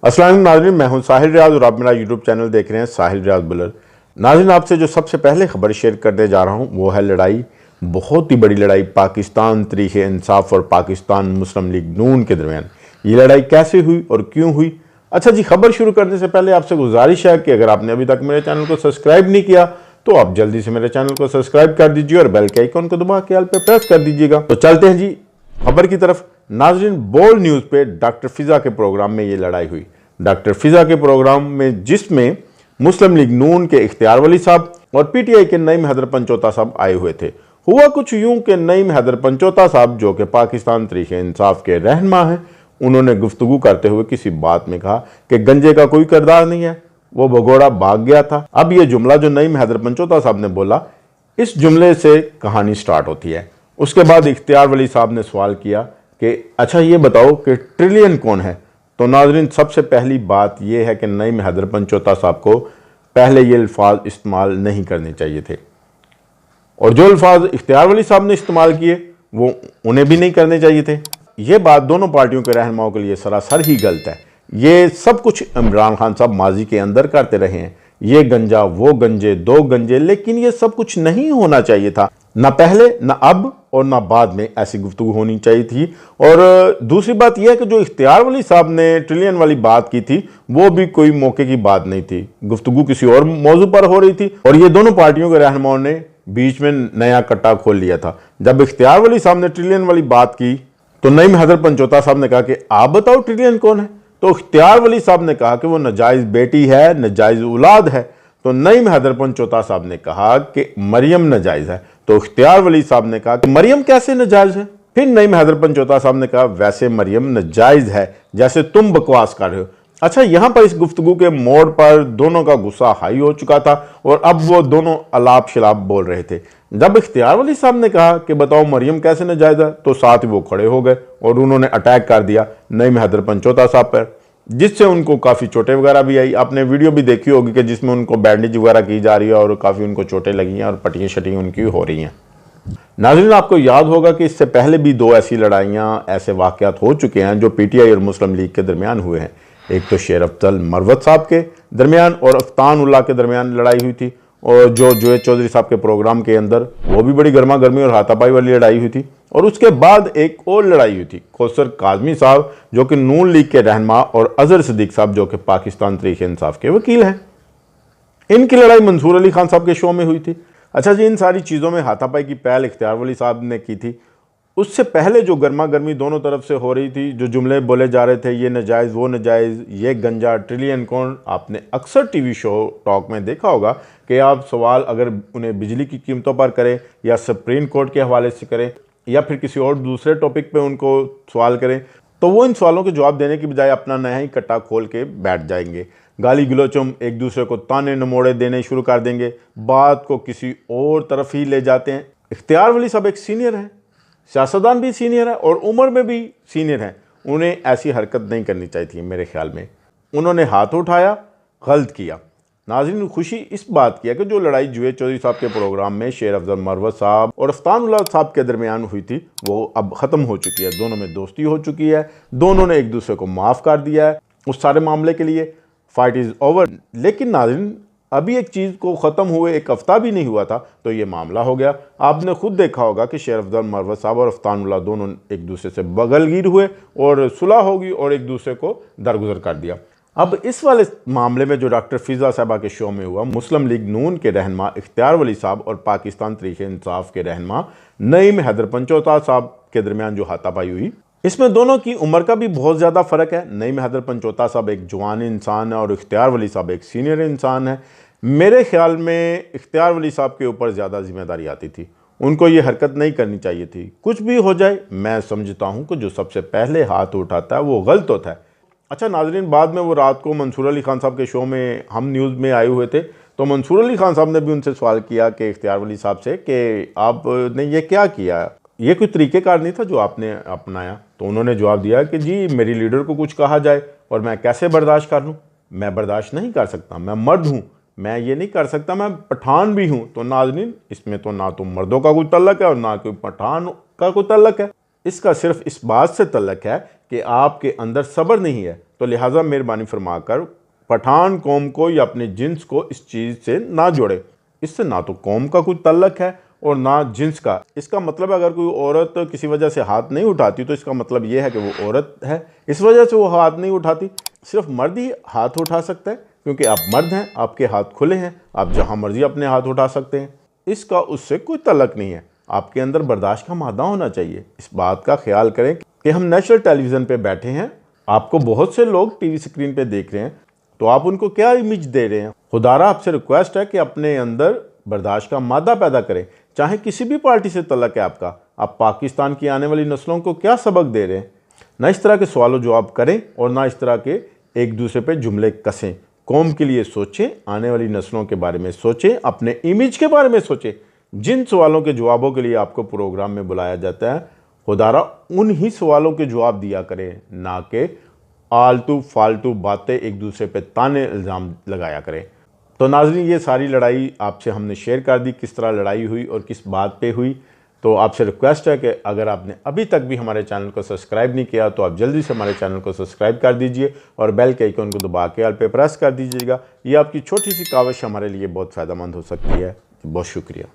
अस्सलाम वालेकुम नाज़रीन, मैं हूं साहिल रियाज और आप मेरा यूट्यूब चैनल देख रहे हैं साहिल रियाज बुलर। नाज़रीन, आपसे जो सबसे पहले खबर शेयर करने जा रहा हूं वो है लड़ाई, बहुत ही बड़ी लड़ाई पाकिस्तान तहरीक इंसाफ और पाकिस्तान मुस्लिम लीग नून के दरमियान। ये लड़ाई कैसे हुई और क्यों हुई? अच्छा जी, खबर शुरू करने से पहले आपसे गुजारिश है कि अगर आपने अभी तक मेरे चैनल को सब्सक्राइब नहीं किया तो आप जल्दी से मेरे चैनल को सब्सक्राइब कर दीजिए और बेल के आइकन को दबा के ऑल पे प्रेस कर दीजिएगा। तो चलते हैं जी खबर की तरफ। नाज़रीन, बोल्ड न्यूज़ पे डॉक्टर फिजा के प्रोग्राम में ये लड़ाई हुई। डॉक्टर फिजा के प्रोग्राम में, जिसमें मुस्लिम लीग नून के इख्तियार वली साहब और पीटीआई के नईम हैदर पंचोता साहब आए हुए थे। हुआ कुछ यूं कि नईम हैदर पंचोता साहब, जो कि पाकिस्तान तहरीक इंसाफ के रहनुमा हैं, उन्होंने गुफ्तगू करते हुए किसी बात में कहा कि गंजे का कोई किरदार नहीं है, वो भगोड़ा भाग गया था। अब ये जुमला जो नईम हैदर पंचोता साहब ने बोला, इस जुमले से कहानी स्टार्ट होती है। उसके बाद इख्तियार वली साहब ने सवाल किया कि अच्छा ये बताओ कि ट्रिलियन कौन है। तो नाज़रीन, सबसे पहली बात यह है कि नईम हैदर पंचोता साहब को पहले ये अल्फाज इस्तेमाल नहीं करने चाहिए थे, और जो अल्फाज इख्तियार वली साहब ने इस्तेमाल किए वो उन्हें भी नहीं करने चाहिए थे। ये बात दोनों पार्टियों के रहनुमाओं के लिए सरासर ही गलत है। ये सब कुछ इमरान खान साहब माजी के अंदर करते रहे हैं, ये गंजा वो गंजे दो गंजे, लेकिन ये सब कुछ नहीं होना चाहिए था। ना पहले, ना अब और ना बाद में ऐसी गुफ्तगू होनी चाहिए थी। और दूसरी बात यह है कि जो इख्तियार वली साहब ने ट्रिलियन वाली बात की थी वो भी कोई मौके की बात नहीं थी, गुफ्तगू किसी और मौजू पर हो रही थी, और ये दोनों पार्टियों के रहनुमाओं ने बीच में नया कट्टा खोल लिया था। जब इख्तियार वली साहब ने ट्रिलियन वाली बात की तो नईम हैदर पंचोता साहब ने कहा कि आप बताओ ट्रिलियन कौन है। तो इख्तियार वली साहब ने कहा कि वो नाजायज बेटी है, नाजायज औलाद है। तो नईम हैदर पंचोता साहब ने कहा कि मरियम नाजायज है। तो इख्तियार वली साहब ने कहा कि मरियम कैसे नाजायज है। फिर नईम हैदर पंचोता साहब ने कहा वैसे मरियम नाजायज है जैसे तुम बकवास कर रहे हो। अच्छा, यहां पर इस गुफ्तगू के मोड़ पर दोनों का गुस्सा हाई हो चुका था और अब वो दोनों अलाप शलाप बोल रहे थे। जब इख्तियार वली साहब ने कहा कि बताओ मरियम कैसे नाजायज है, तो साथ ही वो खड़े हो गए और उन्होंने अटैक कर दिया नईम हैदर पंचोता साहब पर, जिससे उनको काफ़ी चोटें वगैरह भी आई। आपने वीडियो भी देखी होगी कि जिसमें उनको बैंडेज वगैरह की जा रही है और काफ़ी उनको चोटें लगी हैं और पट्टियाँ शटियाँ उनकी हो रही हैं। नाज़रीन, आपको याद होगा कि इससे पहले भी दो ऐसी लड़ाइयाँ, ऐसे वाक़यात हो चुके हैं जो पीटीआई और मुस्लिम लीग के दरमियान हुए हैं। एक तो शेर अफजल मरवत साहब के दरमियान और अफ्तान उल्लाह के दरमियान लड़ाई हुई थी, और जो जुवेद चौधरी साहब के प्रोग्राम के अंदर वो भी बड़ी गर्मा गर्मी और हाथापाई वाली लड़ाई हुई थी। और उसके बाद एक और लड़ाई हुई थी, कौसर काजमी साहब जो कि नून लीग के रहनुमा और अजहर सिद्दीक साहब जो कि पाकिस्तान तहरीक इंसाफ के वकील हैं, इनकी लड़ाई मंसूर अली खान साहब के शो में हुई थी। अच्छा जी, इन सारी चीज़ों में हाथापाई की पहल इख्तियार वली साहब ने की थी। उससे पहले जो गर्मा गर्मी दोनों तरफ से हो रही थी, जो जुमले बोले जा रहे थे, ये नाजायज़ वो नाजायज़, ये गंजा ट्रिलियन कौन, आपने अक्सर टीवी शो टॉक में देखा होगा कि आप सवाल अगर उन्हें बिजली की कीमतों पर करें या सुप्रीम कोर्ट के हवाले से करें या फिर किसी और दूसरे टॉपिक पे उनको सवाल करें, तो वो इन सवालों के जवाब देने की बजाय अपना नया ही कट्टा खोल के बैठ जाएंगे। गाली गलोचम, एक दूसरे को ताने नमोड़े देने शुरू कर देंगे, बात को किसी और तरफ ही ले जाते हैं। इख्तियार वली साहब एक सीनियर हैं, सियासतदान भी सीनियर है और उम्र में भी सीनियर हैं। उन्हें ऐसी हरकत नहीं करनी चाहिए थी मेरे ख्याल में। उन्होंने हाथ उठाया, गलत किया। नाज़रीन, खुशी इस बात की है कि जो लड़ाई जुवेद चौधरी साहब के प्रोग्राम में शेर अफजल मरवत साहब और अफ्तान उल्लाह साहब के दरमियान हुई थी वो अब ख़त्म हो चुकी है। दोनों में दोस्ती हो चुकी है, दोनों ने एक दूसरे को माफ़ कर दिया है उस सारे मामले के लिए। Fight is over. लेकिन नाज़रीन, अभी एक चीज़ को ख़त्म हुए एक हफ्ता भी नहीं हुआ था तो ये मामला हो गया। आपने खुद देखा होगा कि शेर अफजल मरवत साहब और अफ्तान उल्लाह दोनों एक दूसरे से बगलगीर हुए और सुलह होगी और एक दूसरे को दरगुजर कर दिया। अब इस वाले मामले में जो डॉक्टर फिजा साहबा के शो में हुआ, मुस्लिम लीग नून के रहनुमा इख्तियार वली साहब और पाकिस्तान तहरीक इंसाफ के रहनुमा नईम हैदर पंचोता साहब के दरमियान जो हाथापाई हुई, इसमें दोनों की उम्र का भी बहुत ज़्यादा फ़र्क है। नईम हैदर पंचोता साहब एक जवान इंसान है और इख्तियार वली साहब एक सीनियर इंसान है। मेरे ख्याल में इख्तियार वली साहब के ऊपर ज़्यादा जिम्मेदारी आती थी, उनको ये हरकत नहीं करनी चाहिए थी। कुछ भी हो जाए, मैं समझता हूँ कि जो सबसे पहले हाथ उठाता है वो गलत होता है। अच्छा नाज़रीन, बाद में वो रात को मंसूर अली खान साहब के शो में हम न्यूज़ में आए हुए थे, तो मंसूर अली खान साहब ने भी उनसे सवाल किया कि इख्तियार वली साहब से कि आपने ये क्या किया, ये कोई तरीक़ेकार नहीं था जो आपने अपनाया। तो उन्होंने जवाब दिया कि जी, मेरी लीडर को कुछ कहा जाए और मैं कैसे बर्दाश्त कर लूँ, मैं बर्दाश्त नहीं कर सकता, मैं मर्द हूँ, मैं ये नहीं कर सकता, मैं पठान भी हूँ। तो नाज़रीन, इसमें तो ना तो मर्दों का कोई तल्लक है और ना कोई पठान का कोई तल्लक है। इसका सिर्फ इस बात से तल्लक है कि आपके अंदर सब्र नहीं है, तो लिहाजा मेहरबानी फरमाकर पठान कौम को या अपने जिन्स को इस चीज़ से ना जोड़े। इससे ना तो कौम का कोई तल्लक है और ना जिन्स का। इसका मतलब अगर कोई औरत किसी वजह से हाथ नहीं उठाती तो इसका मतलब यह है कि वो औरत है, इस वजह से वो हाथ नहीं उठाती। सिर्फ मर्द ही हाथ उठा सकता है, क्योंकि आप मर्द हैं, आपके हाथ खुले हैं, आप जहाँ मर्जी अपने हाथ उठा सकते हैं। इसका उससे कोई तल्लक नहीं है। आपके अंदर बर्दाश्त का मादा होना चाहिए। इस बात का ख्याल करें कि हम नेशनल टेलीविज़न पे बैठे हैं, आपको बहुत से लोग टीवी स्क्रीन पे देख रहे हैं, तो आप उनको क्या इमेज दे रहे हैं। खुदारा आपसे रिक्वेस्ट है कि अपने अंदर बर्दाश्त का मादा पैदा करें। चाहे किसी भी पार्टी से तल्लक है आपका, आप पाकिस्तान की आने वाली नस्लों को क्या सबक दे रहे हैं। ना इस तरह के सवालों जवाब करें और ना इस तरह के एक दूसरे पे जुमले कसें। कौम के लिए सोचें, आने वाली नस्लों के बारे में सोचें, अपने इमेज के बारे में सोचें। जिन सवालों के जवाबों के लिए आपको प्रोग्राम में बुलाया जाता है, खुदारा उन ही सवालों के जवाब दिया करें, ना कि आलतू फालतू बातें एक दूसरे पे ताने इल्ज़ाम लगाया करें। तो नाज़रीन, ये सारी लड़ाई आपसे हमने शेयर कर दी, किस तरह लड़ाई हुई और किस बात पे हुई। तो आपसे रिक्वेस्ट है कि अगर आपने अभी तक भी हमारे चैनल को सब्सक्राइब नहीं किया तो आप जल्दी से हमारे चैनल को सब्सक्राइब कर दीजिए और बेल के आइकन को दबा के ऑल पे प्रेस कर दीजिएगा। ये आपकी छोटी सी काविश हमारे लिए बहुत फ़ायदेमंद हो सकती है। बहुत शुक्रिया।